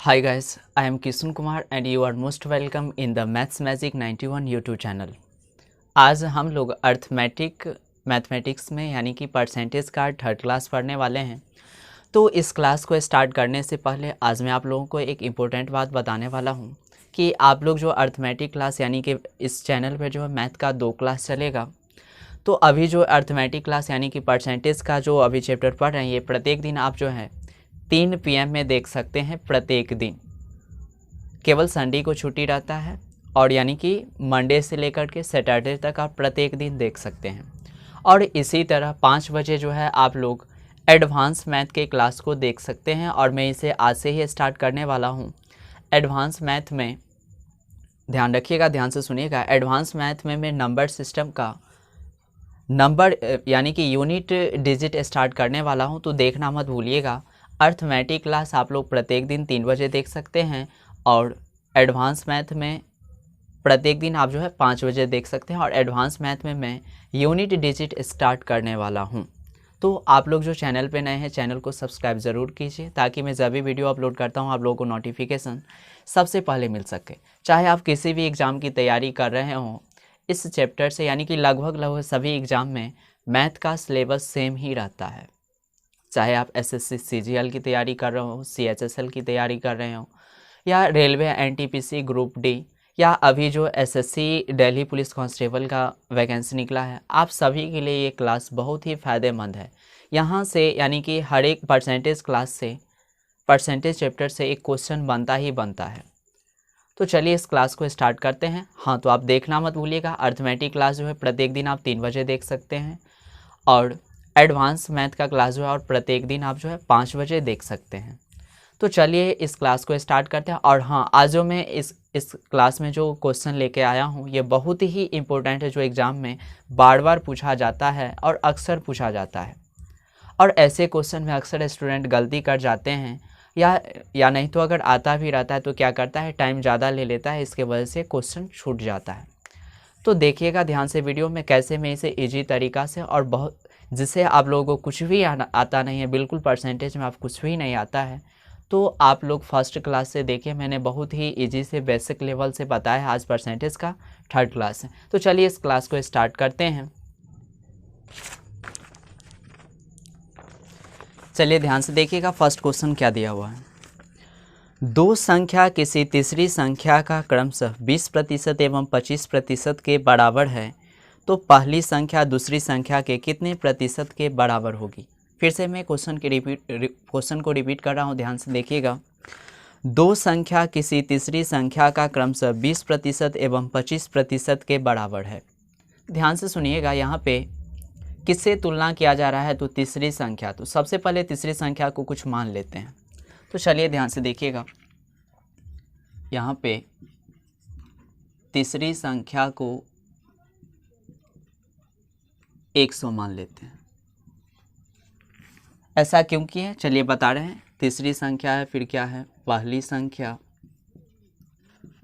Hi guys, I am Kishan Kumar and you are most welcome in the Maths Magic 91 YouTube channel. आज हम लोग mathematics में यानी कि परसेंटेज का थर्ड क्लास पढ़ने वाले हैं। तो इस क्लास को स्टार्ट करने से पहले आज मैं आप लोगों को एक इम्पोर्टेंट बात बताने वाला हूं कि आप लोग जो अर्थमेटिक क्लास यानी कि इस चैनल पर जो है मैथ का 2 क्लास चलेगा। तो अभी जो अर्थमेटिक क्लास यानी कि परसेंटेज का जो अभी चैप्टर पढ़ रहे हैं, ये प्रत्येक दिन आप जो है 3 PM में देख सकते हैं। प्रत्येक दिन केवल संडे को छुट्टी रहता है और यानी कि मंडे से लेकर के सैटरडे तक आप प्रत्येक दिन देख सकते हैं। और इसी तरह 5 बजे जो है आप लोग एडवांस मैथ के क्लास को देख सकते हैं और मैं इसे आज से ही स्टार्ट करने वाला हूँ। एडवांस मैथ में ध्यान रखिएगा, ध्यान से सुनिएगा। एडवांस मैथ में मैं नंबर सिस्टम का नंबर यानी कि यूनिट डिजिट स्टार्ट करने वाला हूँ, तो देखना मत भूलिएगा। अर्थमेटिक क्लास आप लोग प्रत्येक दिन 3 बजे देख सकते हैं और एडवांस मैथ में प्रत्येक दिन आप जो है 5 बजे देख सकते हैं। और एडवांस मैथ में मैं यूनिट डिजिट स्टार्ट करने वाला हूं। तो आप लोग जो चैनल पे नए हैं, चैनल को सब्सक्राइब ज़रूर कीजिए ताकि मैं जब भी वीडियो अपलोड करता हूं आप लोगों को नोटिफिकेशन सबसे पहले मिल सके। चाहे आप किसी भी एग्ज़ाम की तैयारी कर रहे हों, इस चैप्टर से यानी कि लगभग सभी एग्ज़ाम में मैथ का सिलेबस सेम ही रहता है। चाहे आप SSC CGL की तैयारी कर रहे हो, CHSL की तैयारी कर रहे हो, या रेलवे NTPC ग्रुप डी, या अभी जो SSC दिल्ली पुलिस कांस्टेबल का वैकेंसी निकला है, आप सभी के लिए ये क्लास बहुत ही फ़ायदेमंद है। यहाँ से यानी कि हर एक परसेंटेज क्लास से, परसेंटेज चैप्टर से एक क्वेश्चन बनता ही बनता है। तो चलिए इस क्लास को स्टार्ट करते हैं। हाँ, तो आप देखना मत भूलिएगा। अर्थमेटिक क्लास जो है प्रत्येक दिन आप 3 बजे देख सकते हैं और एडवांस मैथ का क्लास जो है और प्रत्येक दिन आप जो है 5 बजे देख सकते हैं। तो चलिए इस क्लास को स्टार्ट करते हैं। और हाँ, आज जो मैं इस क्लास में जो क्वेश्चन लेके आया हूँ ये बहुत ही इम्पोर्टेंट है, जो एग्ज़ाम में बार बार पूछा जाता है और अक्सर पूछा जाता है। और ऐसे क्वेश्चन में अक्सर स्टूडेंट गलती कर जाते हैं, या नहीं तो अगर आता भी रहता है तो क्या करता है, टाइम ज़्यादा ले लेता है, इसके वजह से क्वेश्चन छूट जाता है। तो देखिएगा ध्यान से वीडियो में कैसे मैं इसे ईजी तरीक़ा से और बहुत जिससे आप लोगों को कुछ भी आता नहीं है, बिल्कुल परसेंटेज में आप कुछ भी नहीं आता है, तो आप लोग फर्स्ट क्लास से देखिए। मैंने बहुत ही इजी से बेसिक लेवल से बताया है। आज परसेंटेज का थर्ड क्लास है। तो चलिए इस क्लास को स्टार्ट करते हैं। चलिए ध्यान से देखिएगा फर्स्ट क्वेश्चन क्या दिया हुआ है। दो संख्या किसी तीसरी संख्या का क्रमशः 20% एवं 25% के बराबर है, तो पहली संख्या दूसरी संख्या के कितने प्रतिशत के बराबर होगी। फिर से मैं क्वेश्चन को रिपीट कर रहा हूँ, ध्यान से देखिएगा। दो संख्या किसी तीसरी संख्या का क्रमशः 20% एवं 25% के बराबर है। ध्यान से सुनिएगा, यहाँ पे किससे तुलना किया जा रहा है, तो तीसरी संख्या। तो सबसे पहले तीसरी संख्या को कुछ मान लेते हैं। तो चलिए ध्यान से देखिएगा, यहाँ पे तीसरी संख्या को 100 मान लेते हैं। ऐसा क्यों किया, चलिए बता रहे हैं। तीसरी संख्या है, फिर क्या है, पहली संख्या,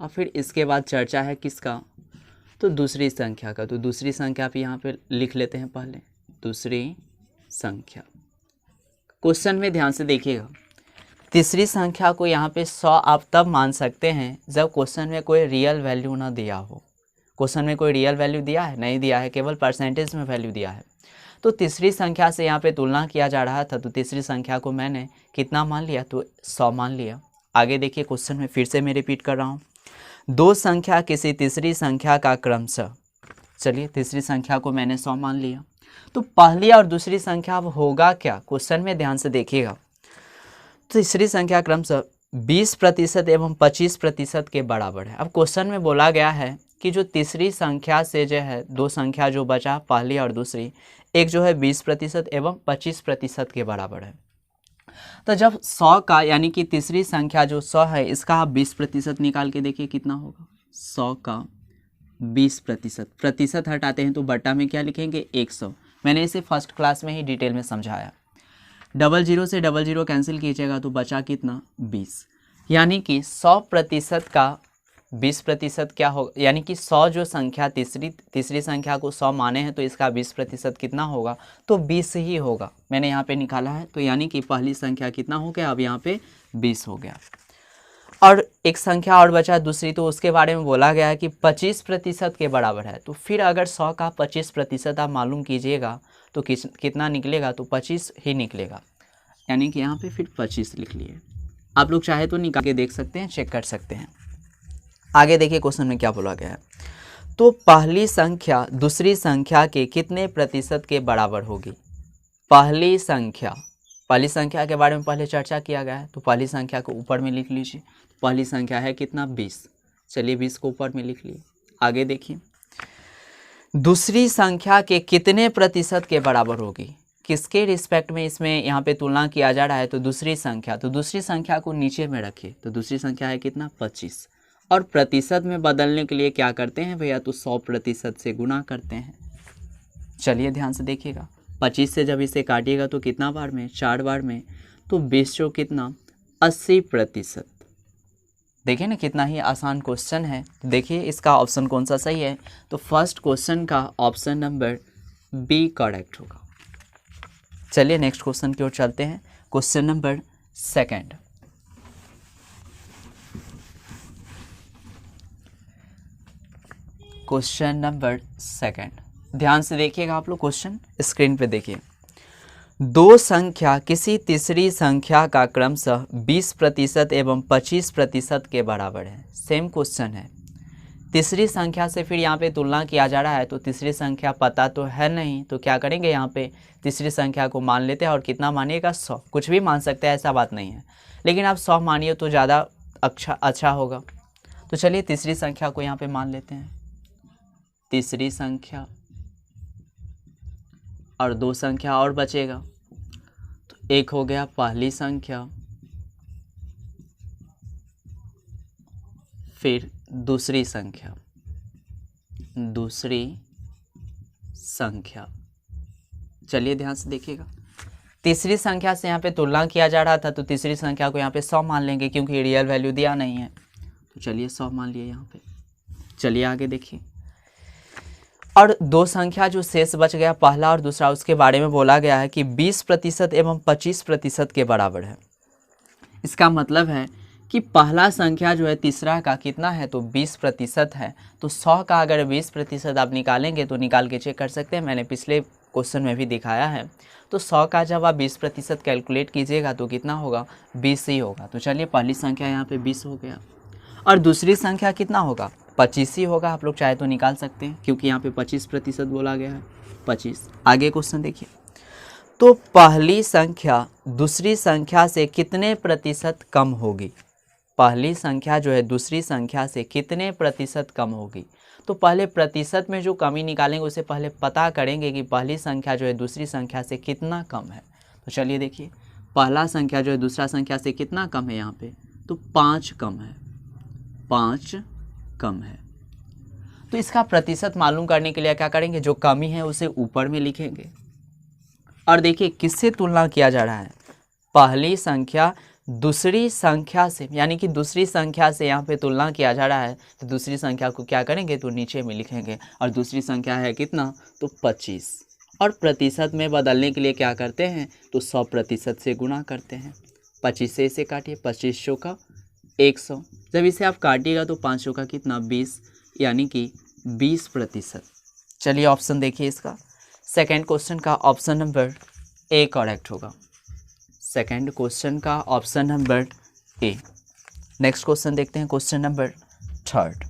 और फिर इसके बाद चर्चा है किसका, तो दूसरी संख्या का। तो दूसरी संख्या पे यहाँ पे लिख लेते हैं पहले, दूसरी संख्या। क्वेश्चन में ध्यान से देखिएगा, तीसरी संख्या को यहाँ पे 100 आप तब मान सकते हैं जब क्वेश्चन में कोई रियल वैल्यू ना दिया हो। क्वेश्चन में कोई रियल वैल्यू दिया है, नहीं दिया है, केवल परसेंटेज में वैल्यू दिया है। तो तीसरी संख्या से यहाँ पे तुलना किया जा रहा था, तो तीसरी संख्या को मैंने कितना मान लिया, तो 100 मान लिया। आगे देखिए क्वेश्चन में, फिर से मैं रिपीट कर रहा हूँ। दो संख्या किसी तीसरी संख्या का क्रमशः, चलिए तीसरी संख्या को मैंने 100 मान लिया, तो पहली और दूसरी संख्या अब होगा क्या, क्वेश्चन में ध्यान से देखिएगा। तीसरी संख्या क्रमशः 20% एवं 25% के बराबर है। अब क्वेश्चन में बोला गया है कि जो तीसरी संख्या से जो है दो संख्या जो बचा, पहली और दूसरी, एक जो है 20% एवं 25% के बराबर है। तो जब 100 का यानी कि तीसरी संख्या जो 100 है, इसका आप 20% निकाल के देखिए कितना होगा। 100 का 20%, प्रतिशत हटाते हैं तो बट्टा में क्या लिखेंगे, 100। मैंने इसे फर्स्ट क्लास में ही डिटेल में समझाया। 00 से 00 कैंसिल कीजिएगा तो बचा कितना, 20। यानी कि 100% का 20% क्या होगा, यानी कि 100 जो संख्या तीसरी संख्या को 100 माने हैं, तो इसका 20% कितना होगा, तो 20 ही होगा। मैंने यहाँ पे निकाला है। तो यानी कि पहली संख्या कितना हो गया, अब यहाँ पे 20 हो गया। और एक संख्या और बचा दूसरी, तो उसके बारे में बोला गया है कि 25% के बराबर है। तो फिर अगर 100 का 25% आप मालूम कीजिएगा तो कितना निकलेगा, तो 25 ही निकलेगा, यानी कि यहाँ पे फिर 25 लिख लिए। आप लोग चाहे तो निकाल के देख सकते हैं, चेक कर सकते हैं। आगे देखिए क्वेश्चन में क्या बोला गया है। तो पहली संख्या दूसरी संख्या के कितने प्रतिशत के बराबर होगी। पहली संख्या के बारे में पहले चर्चा किया गया है, तो पहली संख्या को ऊपर में लिख लीजिए। पहली संख्या है कितना, 20। चलिए 20 को ऊपर में लिख लिए। आगे देखिए, दूसरी संख्या के कितने प्रतिशत के बराबर होगी, किसके रिस्पेक्ट में इसमें यहाँ पे तुलना किया जा रहा है, तो दूसरी संख्या को नीचे में रखिए। तो दूसरी संख्या है कितना, 25। और प्रतिशत में बदलने के लिए क्या करते हैं भैया, तो 100% से गुना करते हैं। चलिए ध्यान से देखिएगा, 25 से जब इसे काटिएगा तो कितना बार में, 4 बार में, तो 20 कितना, 80%। देखिए ना कितना ही आसान क्वेश्चन है। देखिए इसका ऑप्शन कौन सा सही है, तो फर्स्ट क्वेश्चन का ऑप्शन नंबर बी करेक्ट होगा। चलिए नेक्स्ट क्वेश्चन की ओर चलते हैं। क्वेश्चन नंबर सेकंड, ध्यान से देखिएगा आप लोग, क्वेश्चन स्क्रीन पे देखिए। दो संख्या किसी तीसरी संख्या का क्रमशः 20% एवं 25% के बराबर है। सेम क्वेश्चन है, तीसरी संख्या से फिर यहाँ पे तुलना किया जा रहा है। तो तीसरी संख्या पता तो है नहीं, तो क्या करेंगे, यहाँ पे तीसरी संख्या को मान लेते हैं। और कितना मानिएगा, 100। कुछ भी मान सकते हैं, ऐसा बात नहीं है, लेकिन आप 100 मानिए तो ज़्यादा अच्छा होगा। तो चलिए तीसरी संख्या को यहाँ पे मान लेते हैं। तीसरी संख्या और दो संख्या और बचेगा, तो एक हो गया पहली संख्या, फिर दूसरी संख्या। चलिए ध्यान से देखिएगा, तीसरी संख्या से यहाँ पे तुलना किया जा रहा था, तो तीसरी संख्या को यहाँ पे 100 मान लेंगे, क्योंकि रियल वैल्यू दिया नहीं है। तो चलिए 100 मान लिए यहाँ पे। चलिए आगे देखिए, और दो संख्या जो शेष बच गया, पहला और दूसरा, उसके बारे में बोला गया है कि 20% एवं 25% के बराबर है। इसका मतलब है कि पहला संख्या जो है तीसरा का कितना है, तो 20% है। तो 100 का अगर 20% आप निकालेंगे तो निकाल के चेक कर सकते हैं, मैंने पिछले क्वेश्चन में भी दिखाया है। तो 100 का जब आप 20% कैलकुलेट कीजिएगा तो कितना होगा, 20 ही होगा। तो चलिए पहली संख्या यहाँ पे 20 हो गया, और दूसरी संख्या कितना होगा, 25 ही होगा। आप लोग चाहे तो निकाल सकते हैं, क्योंकि यहाँ पे 25% बोला गया है, 25। आगे क्वेश्चन देखिए, तो पहली संख्या दूसरी संख्या से कितने प्रतिशत कम होगी। पहली संख्या जो है दूसरी संख्या से कितने प्रतिशत कम होगी। तो पहले प्रतिशत में जो कमी निकालेंगे उसे पहले पता करेंगे कि पहली संख्या जो है दूसरी संख्या से कितना कम है। तो चलिए देखिए, पहला संख्या जो है दूसरा संख्या से कितना कम है, यहाँ पे तो 5 कम है, 5 कम है। तो इसका प्रतिशत मालूम करने के लिए क्या करेंगे, जो कमी है उसे ऊपर में लिखेंगे। और देखिए किससे तुलना किया जा रहा है, पहली संख्या दूसरी संख्या से, यानी कि दूसरी संख्या से यहाँ पे तुलना किया जा रहा है। तो दूसरी संख्या को क्या करेंगे, तो नीचे में लिखेंगे। और दूसरी संख्या है कितना, तो 25। और प्रतिशत में बदलने के लिए क्या करते हैं, तो 100% से गुना करते हैं। 25 से इसे काटिए, 25 का 100, जब इसे आप काटिएगा तो 500 का कितना, 20, यानी कि 20%। चलिए ऑप्शन देखिए इसका, सेकंड क्वेश्चन का ऑप्शन नंबर ए करेक्ट होगा। सेकंड क्वेश्चन का option number A. Next question देखते हैं, क्वेश्चन नंबर थर्ड।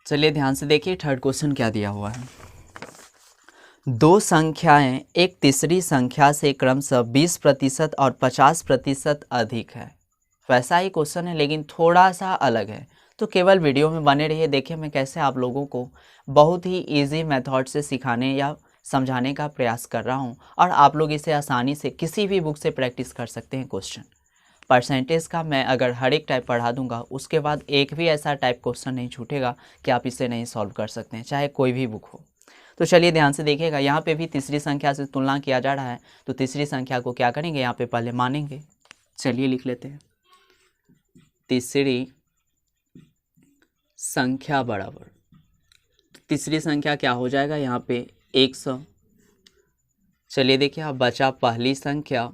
चलिए ध्यान से देखिए, थर्ड क्वेश्चन क्या दिया हुआ है। दो संख्याएं एक तीसरी संख्या से क्रमशः 20% और 50% अधिक है। वैसा ही क्वेश्चन है, लेकिन थोड़ा सा अलग है। तो केवल वीडियो में बने रहिए, देखिए मैं कैसे आप लोगों को बहुत ही इजी मेथड से सिखाने या समझाने का प्रयास कर रहा हूं, और आप लोग इसे आसानी से किसी भी बुक से प्रैक्टिस कर सकते हैं। क्वेश्चन परसेंटेज का मैं अगर हर एक टाइप पढ़ा दूंगा, उसके बाद एक भी ऐसा टाइप क्वेश्चन नहीं छूटेगा कि आप इसे नहीं सॉल्व कर सकते हैं, चाहे कोई भी बुक हो। तो चलिए ध्यान से देखिएगा, यहाँ पे भी तीसरी संख्या से तुलना किया जा रहा है। तो तीसरी संख्या को क्या करेंगे, यहाँ पे पहले मानेंगे। चलिए लिख लेते हैं, तीसरी संख्या बराबर, तीसरी संख्या क्या हो जाएगा, यहाँ पे 100, चलिए देखिए, अब बचा पहली संख्या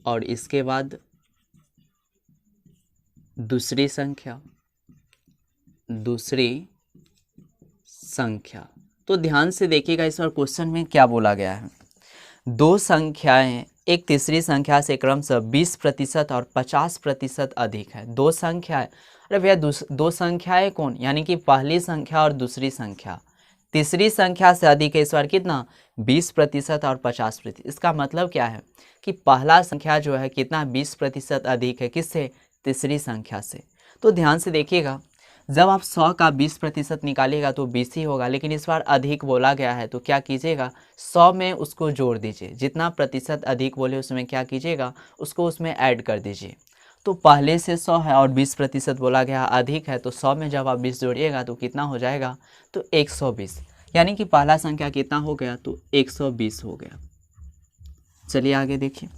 और इसके बाद दूसरी संख्या, तो ध्यान से देखिएगा इस बार क्वेश्चन में क्या बोला गया है। दो संख्याएं एक तीसरी संख्या से क्रमशः 20% और 50% अधिक है। दो संख्याएं, अरे भैया दो संख्याएं कौन, यानी कि पहली संख्या और दूसरी संख्या तीसरी संख्या से अधिक है। इस बार कितना, 20% और 50%। इसका मतलब क्या है कि पहला संख्या जो है कितना, 20% अधिक है किससे, तीसरी संख्या से। तो ध्यान से देखिएगा, जब आप 100 का 20% निकालिएगा तो 20 ही होगा, लेकिन इस बार अधिक बोला गया है तो क्या कीजिएगा, 100 में उसको जोड़ दीजिए। जितना प्रतिशत अधिक बोले उसमें क्या कीजिएगा, उसको उसमें ऐड कर दीजिए। तो पहले से 100 है और 20% बोला गया अधिक है, तो 100 में जब आप 20 जोड़िएगा तो कितना हो जाएगा, तो 120। यानी कि पहला संख्या कितना हो गया, तो 120 हो गया। चलिए आगे देखिए,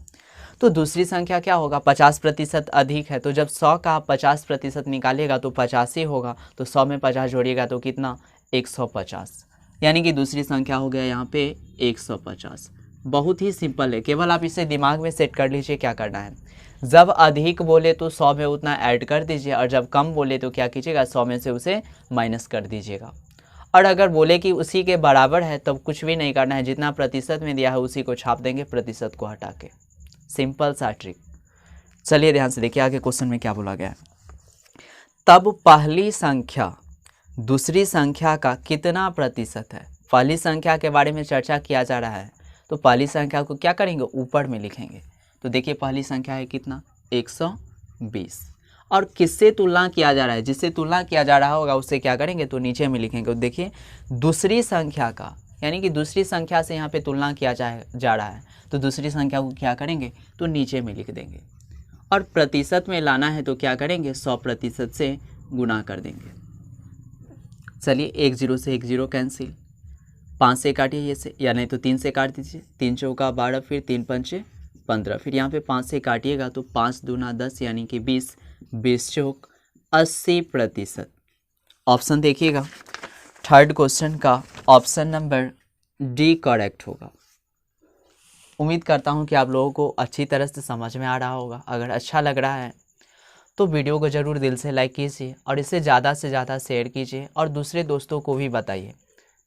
तो दूसरी संख्या क्या होगा, 50% अधिक है। तो जब 100 का 50% निकालेगा तो 50 ही होगा, तो 100 में 50 जोड़िएगा तो कितना, 150। यानी कि दूसरी संख्या हो गया यहाँ पे 150। बहुत ही सिंपल है, केवल आप इसे दिमाग में सेट कर लीजिए क्या करना है। जब अधिक बोले तो 100 में उतना ऐड कर दीजिए, और जब कम बोले तो क्या कीजिएगा, 100 में से उसे माइनस कर दीजिएगा। और अगर बोले कि उसी के बराबर है तब कुछ भी नहीं करना है, जितना प्रतिशत में दिया है उसी को छाप देंगे प्रतिशत को हटा के। सिंपल सा ट्रिक। चलिए ध्यान से देखिए आगे क्वेश्चन में क्या बोला गया है। तब पहली संख्या दूसरी संख्या का कितना प्रतिशत है। पहली संख्या के बारे में चर्चा किया जा रहा है, तो पहली संख्या को क्या करेंगे, ऊपर में लिखेंगे। तो देखिए पहली संख्या है कितना, 120। और किससे तुलना किया जा रहा है, जिससे तुलना किया जा रहा होगा उससे क्या करेंगे, तो नीचे में लिखेंगे। तो देखिए दूसरी संख्या का, यानी कि दूसरी संख्या से यहाँ पे तुलना किया जा रहा है, तो दूसरी संख्या को क्या करेंगे, तो नीचे में लिख देंगे। और प्रतिशत में लाना है तो क्या करेंगे, 100% से गुना कर देंगे। चलिए 1 0 से 1 0 कैंसिल, 5 से काटिए ये से, या नहीं तो 3 से काट दीजिए। 3 चौका 12, फिर 3 पंचे 15, फिर यहाँ पे 5 से काटिएगा तो 5 दूना 10 यानी कि 20, 20 चौक 80%। ऑप्शन देखिएगा, थर्ड क्वेश्चन का ऑप्शन नंबर डी करेक्ट होगा। उम्मीद करता हूँ कि आप लोगों को अच्छी तरह से समझ में आ रहा होगा। अगर अच्छा लग रहा है तो वीडियो को ज़रूर दिल से लाइक कीजिए और इसे ज़्यादा से ज़्यादा शेयर कीजिए और दूसरे दोस्तों को भी बताइए,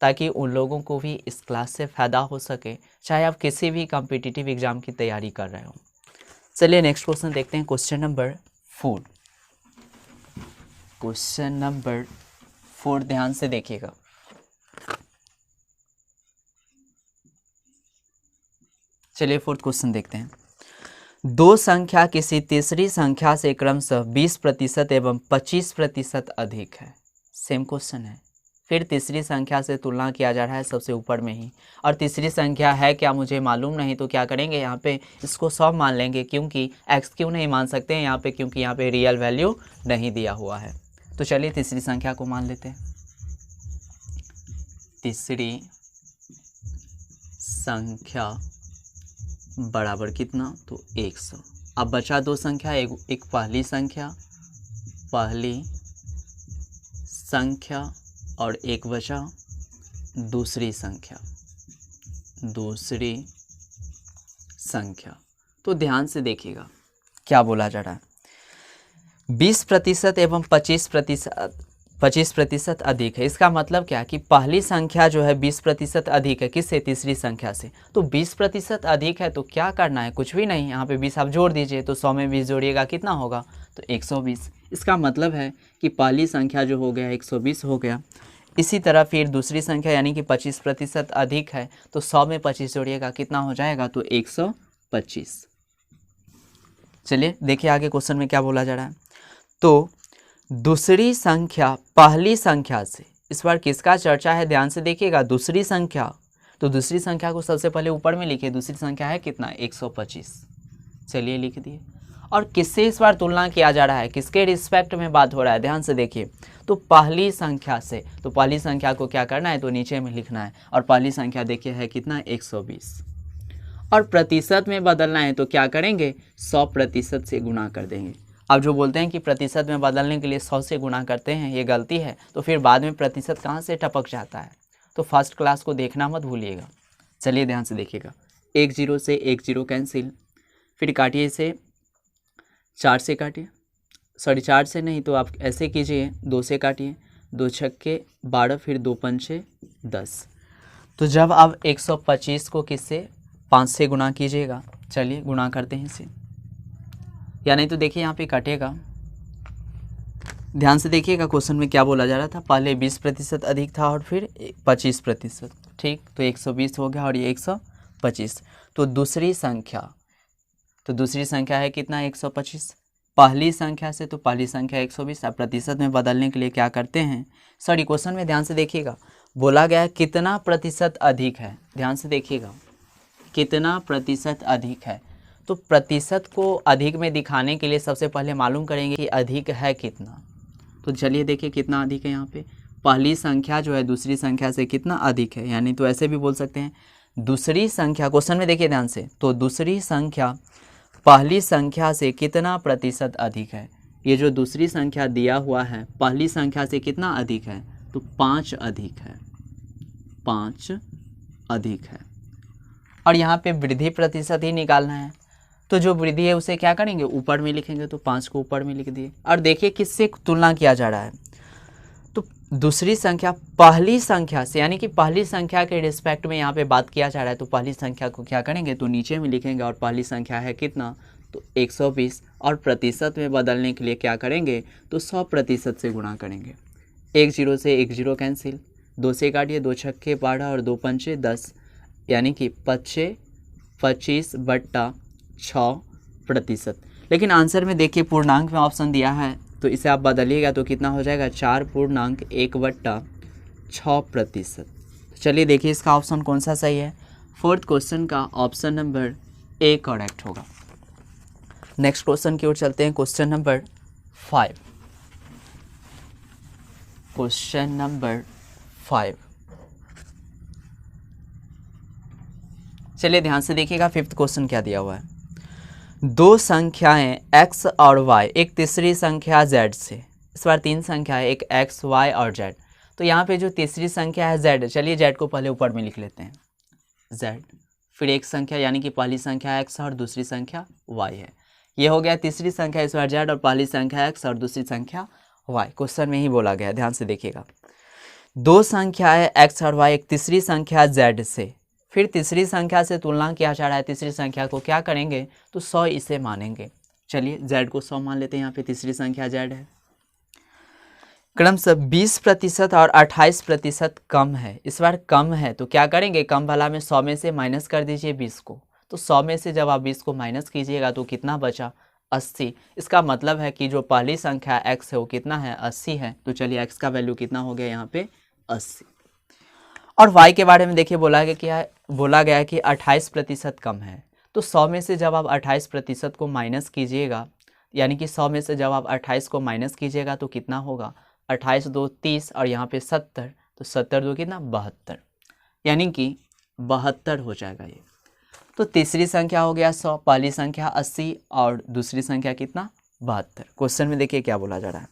ताकि उन लोगों को भी इस क्लास से फ़ायदा हो सके, चाहे आप किसी भी कॉम्पिटिटिव एग्ज़ाम की तैयारी कर रहे हो। चलिए नेक्स्ट क्वेश्चन देखते हैं, क्वेश्चन नंबर 4। क्वेश्चन नंबर 4 ध्यान से देखिएगा। चलिए फोर्थ क्वेश्चन देखते हैं। दो संख्या किसी तीसरी संख्या से क्रमशः 20% एवं 25% अधिक है। सेम क्वेश्चन है, फिर तीसरी संख्या से तुलना किया जा रहा है सबसे ऊपर में ही, और तीसरी संख्या है क्या मुझे मालूम नहीं, तो क्या करेंगे यहाँ पे इसको 100 मान लेंगे, क्योंकि x क्यों नहीं मान सकते हैं यहाँ पे, क्योंकि यहाँ पे रियल वैल्यू नहीं दिया हुआ है। तो चलिए तीसरी संख्या को मान लेते हैं। तीसरी संख्या बराबर कितना, तो 100। अब बचा दो संख्या, एक पहली संख्या और एक बचा दूसरी संख्या। तो ध्यान से देखिएगा क्या बोला जा रहा है। 20% एवं 25% अधिक है। इसका मतलब क्या है कि पहली संख्या जो है 20% अधिक है किससे, तीसरी संख्या से। तो 20% अधिक है तो क्या करना है, कुछ भी नहीं, यहाँ पे 20 आप जोड़ दीजिए, तो 100 में 20 जोड़िएगा कितना होगा, तो 120। इसका मतलब है कि पहली संख्या जो हो गया 120 हो गया। इसी तरह फिर दूसरी संख्या यानी कि 25% अधिक है, तो 100 में 25 जोड़िएगा कितना हो जाएगा, तो 125। चलिए देखिए आगे क्वेश्चन में क्या बोला जा रहा है। तो दूसरी संख्या पहली संख्या से, इस बार किसका चर्चा है, ध्यान से देखिएगा। दूसरी संख्या, तो दूसरी संख्या को सबसे पहले ऊपर में लिखिए। दूसरी संख्या है कितना, 125। चलिए लिख दिए। और किससे इस बार तुलना किया जा रहा है, किसके रिस्पेक्ट में बात हो रहा है, ध्यान से देखिए। तो पहली संख्या से, तो पहली संख्या को क्या करना है, तो नीचे में लिखना है। और पहली संख्या देखिए है कितना, 120। और प्रतिशत में बदलना है तो क्या करेंगे, 100% से गुणा कर देंगे। अब जो बोलते हैं कि प्रतिशत में बदलने के लिए 100 से गुणा करते हैं, ये गलती है। तो फिर बाद में प्रतिशत कहाँ से टपक जाता है। तो फर्स्ट क्लास को देखना मत भूलिएगा। चलिए ध्यान से देखिएगा। एक जीरो से एक जीरो कैंसिल, फिर काटिए इसे, 4 से काटिए, सॉरी 4 से नहीं तो आप ऐसे कीजिए, 2 से काटिए, 2 छक्के 12, फिर 2 पंचे 10। तो जब आप 125 को किससे 5 से गुना कीजिएगा, चलिए गुणा करते हैं इसे, या नहीं तो देखिए यहाँ पे कटेगा। ध्यान से देखिएगा क्वेश्चन में क्या बोला जा रहा था, पहले 20% अधिक था और फिर 25%, ठीक। तो 120 हो गया और ये 125। तो दूसरी संख्या है कितना, 125 पहली संख्या से, तो पहली संख्या 120। अब प्रतिशत में बदलने के लिए क्या करते हैं, सॉरी क्वेश्चन में ध्यान से देखिएगा, बोला गया है कितना प्रतिशत अधिक है, ध्यान से देखिएगा कितना प्रतिशत अधिक है। तो प्रतिशत को अधिक में दिखाने के लिए सबसे पहले मालूम करेंगे कि अधिक है कितना। तो चलिए देखिए कितना अधिक है, यहाँ पे पहली संख्या जो है दूसरी संख्या से कितना अधिक है, यानी तो ऐसे भी बोल सकते हैं दूसरी संख्या, क्वेश्चन में देखिए ध्यान से, तो दूसरी संख्या पहली संख्या से कितना प्रतिशत अधिक है। ये जो दूसरी संख्या दिया हुआ है पहली संख्या से कितना अधिक है, तो 5 अधिक है, 5 अधिक है। और यहाँ पे वृद्धि प्रतिशत ही निकालना है, तो जो वृद्धि है उसे क्या करेंगे, ऊपर में लिखेंगे, तो 5 को ऊपर में लिख दिए। और देखिए किससे तुलना किया जा रहा है, तो दूसरी संख्या पहली संख्या से, यानी कि पहली संख्या के रिस्पेक्ट में यहाँ पे बात किया जा रहा है। तो पहली संख्या को क्या करेंगे, तो नीचे में लिखेंगे, और पहली संख्या है कितना, तो 120, और प्रतिशत में बदलने के लिए क्या करेंगे, तो 100% से गुणा करेंगे। एक जीरो से एक जीरो कैंसिल, 2 से काटिए, 2 छक्के 12 और 2 पंचे 10, यानी कि 25/6%। लेकिन आंसर में देखिए पूर्णांक में ऑप्शन दिया है, तो इसे आप बदलिएगा तो कितना हो जाएगा, 4.1/6%। चलिए देखिए इसका ऑप्शन कौन सा सही है, फोर्थ क्वेश्चन का ऑप्शन नंबर ए करेक्ट होगा। नेक्स्ट क्वेश्चन की ओर चलते हैं, क्वेश्चन नंबर 5। क्वेश्चन नंबर 5, चलिए ध्यान से देखिएगा, फिफ्थ क्वेश्चन क्या दिया हुआ है। दो संख्याएं x और y, एक तीसरी संख्या z से, इस बार 3 संख्या है, एक x, y और z। तो यहाँ पे जो तीसरी संख्या है z, चलिए z को पहले ऊपर में लिख लेते हैं, z, फिर एक संख्या यानी कि पहली संख्या x और दूसरी संख्या y है। ये हो गया तीसरी संख्या, इस बार z, और पहली संख्या x और दूसरी संख्या y। क्वेश्चन में ही बोला गया, ध्यान से देखिएगा। दो संख्याएं x और y, एक तीसरी संख्या z से, फिर तीसरी संख्या से तुलना किया जा रहा है। तीसरी संख्या को क्या करेंगे, तो 100 इसे मानेंगे। चलिए z को 100 मान लेते हैं, यहाँ पे तीसरी संख्या z है। क्रमशः 20% और 28% कम है, इस बार कम है, तो क्या करेंगे, कम वाला में 100 में से माइनस कर दीजिए 20 को। तो 100 में से जब आप 20 को माइनस कीजिएगा तो कितना बचा, 80। इसका मतलब है कि जो पहली संख्या x है वो कितना है, 80 है। तो चलिए x का वैल्यू कितना हो गया यहाँ पे, 80। और y के बारे में देखिए बोला गया है कि 28% कम है। तो 100 में से जब आप 28% को माइनस कीजिएगा, यानी कि 100 में से जब आप 28 को माइनस कीजिएगा तो कितना होगा, 28 2 30 और यहाँ पे 70, तो 70 2 कितना, 72, यानी कि 72 हो जाएगा ये। तो तीसरी संख्या हो गया 100, पहली संख्या 80 और दूसरी संख्या कितना, 72। क्वेश्चन में देखिए क्या बोला जा रहा है,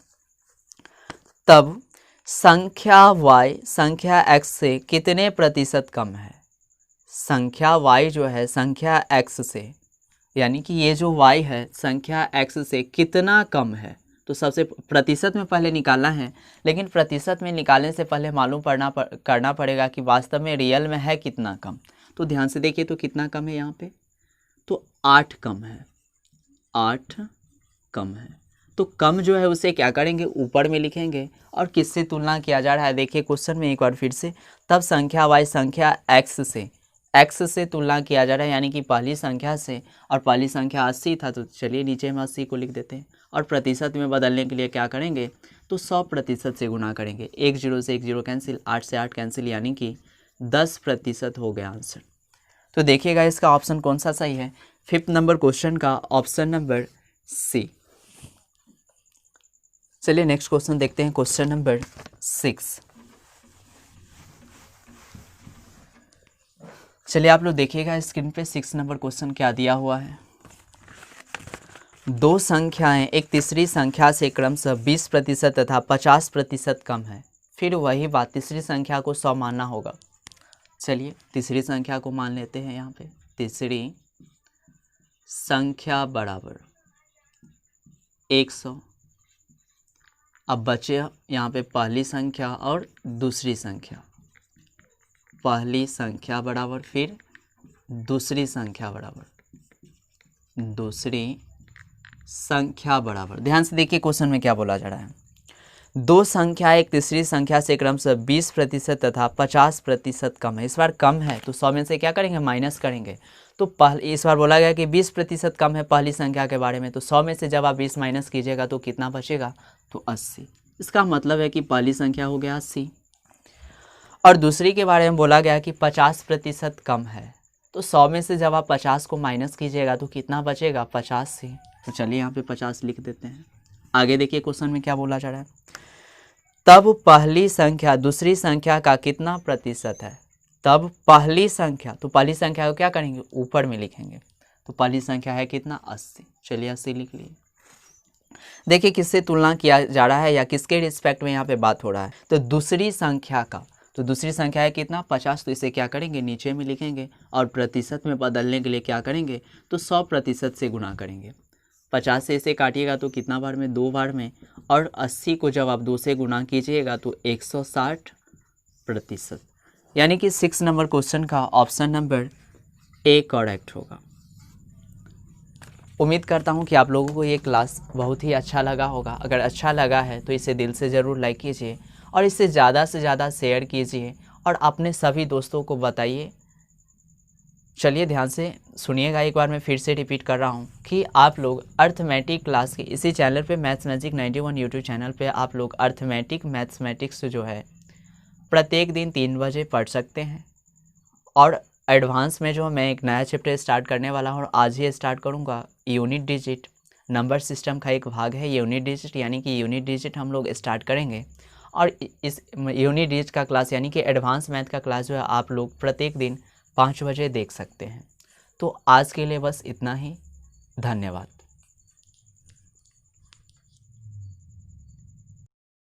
तब संख्या y संख्या x से कितने प्रतिशत कम है। संख्या y जो है संख्या x से, यानी कि ये जो y है संख्या x से कितना कम है। तो सबसे प्रतिशत में पहले निकालना है, लेकिन प्रतिशत में निकालने से पहले मालूम करना पड़ेगा कि वास्तव में रियल में है कितना कम। तो ध्यान से देखिए, तो कितना कम है यहाँ पे, तो 8 कम है, 8 कम है। तो कम जो है उसे क्या करेंगे, ऊपर में लिखेंगे। और किससे तुलना किया जा रहा है, देखिए क्वेश्चन में एक बार फिर से, तब संख्या y संख्या x से तुलना किया जा रहा है, यानी कि पहली संख्या से, और पहली संख्या 80 था, तो चलिए नीचे में 80 को लिख देते हैं। और प्रतिशत में बदलने के लिए क्या करेंगे, तो 100% से गुणा करेंगे। एक जीरो से एक जीरो कैंसिल, 8 से 8 कैंसिल, यानी कि 10% हो गया आंसर। तो देखिएगा इसका ऑप्शन कौन सा सही है, 5th नंबर क्वेश्चन का ऑप्शन नंबर सी। चलिए नेक्स्ट क्वेश्चन देखते हैं, क्वेश्चन नंबर 6। चलिए आप लोग देखिएगा स्क्रीन पे 6 नंबर क्वेश्चन क्या दिया हुआ है। दो संख्याएं एक तीसरी संख्या से क्रमशः 20% तथा 50% कम है, फिर वही बात तीसरी संख्या को 100 मानना होगा। चलिए तीसरी संख्या को मान लेते हैं यहाँ पे, तीसरी संख्या बराबर 100। अब बचे यहाँ पे पहली संख्या और दूसरी संख्या। पहली संख्या बराबर फिर दूसरी संख्या बराबर दूसरी संख्या बराबर। ध्यान से देखिए क्वेश्चन में क्या बोला जा रहा है। दो संख्या एक तीसरी संख्या से क्रमशः 20% तथा 50% कम है। इस बार कम है तो 100 में से क्या करेंगे, माइनस करेंगे। तो इस बार बोला गया कि 20% कम है पहली संख्या के बारे में, तो 100 में से जब आप 20 माइनस कीजिएगा तो कितना बचेगा, तो 80। इसका मतलब है कि पहली संख्या हो गया 80। और दूसरी के बारे में बोला गया कि 50% कम है, तो 100 में से जब आप 50 को माइनस कीजिएगा तो कितना बचेगा, 85। तो चलिए यहाँ पे 50 लिख देते हैं। आगे देखिए क्वेश्चन में क्या बोला जा रहा है। तब पहली संख्या दूसरी संख्या का कितना प्रतिशत है। तब पहली संख्या, तो पहली संख्या को क्या करेंगे, ऊपर में लिखेंगे। तो पहली संख्या है कितना, 80। चलिए 80 लिख लिए। देखिए किससे तुलना किया जा रहा है या किसके रिस्पेक्ट में यहाँ पे बात हो रहा है, तो दूसरी संख्या का। तो दूसरी संख्या है कितना, 50। तो इसे क्या करेंगे, नीचे में लिखेंगे और प्रतिशत में बदलने के लिए क्या करेंगे, तो 100% से गुणा करेंगे। 50 से इसे काटिएगा तो कितना बार में, 2 बार में। और 80 को जब आप 2 से गुणा कीजिएगा तो 160%। यानी कि 6 नंबर क्वेश्चन का ऑप्शन नंबर ए करेक्ट होगा। उम्मीद करता हूँ कि आप लोगों को ये क्लास बहुत ही अच्छा लगा होगा। अगर अच्छा लगा है तो इसे दिल से ज़रूर लाइक कीजिए और इसे ज़्यादा से ज़्यादा शेयर कीजिए और अपने सभी दोस्तों को बताइए। चलिए ध्यान से सुनिएगा, एक बार मैं फिर से रिपीट कर रहा हूँ कि आप लोग अर्थमेटिक क्लास के इसी चैनल पे मैथ्स मैजिक 91 यूट्यूब चैनल पे आप लोग अर्थमेटिक मैथमेटिक्स जो है प्रत्येक दिन 3 बजे पढ़ सकते हैं। और एडवांस में जो मैं एक नया चैप्टर स्टार्ट करने वाला हूँ और आज ही स्टार्ट करूँगा, यूनिट डिजिट नंबर सिस्टम का एक भाग है यूनिट डिजिट, यानी कि यूनिट डिजिट हम लोग स्टार्ट करेंगे। और इस यूनिट डिजिट का क्लास यानी कि एडवांस मैथ का क्लास जो है आप लोग प्रत्येक दिन 5 बजे देख सकते हैं। तो आज के लिए बस इतना ही। धन्यवाद।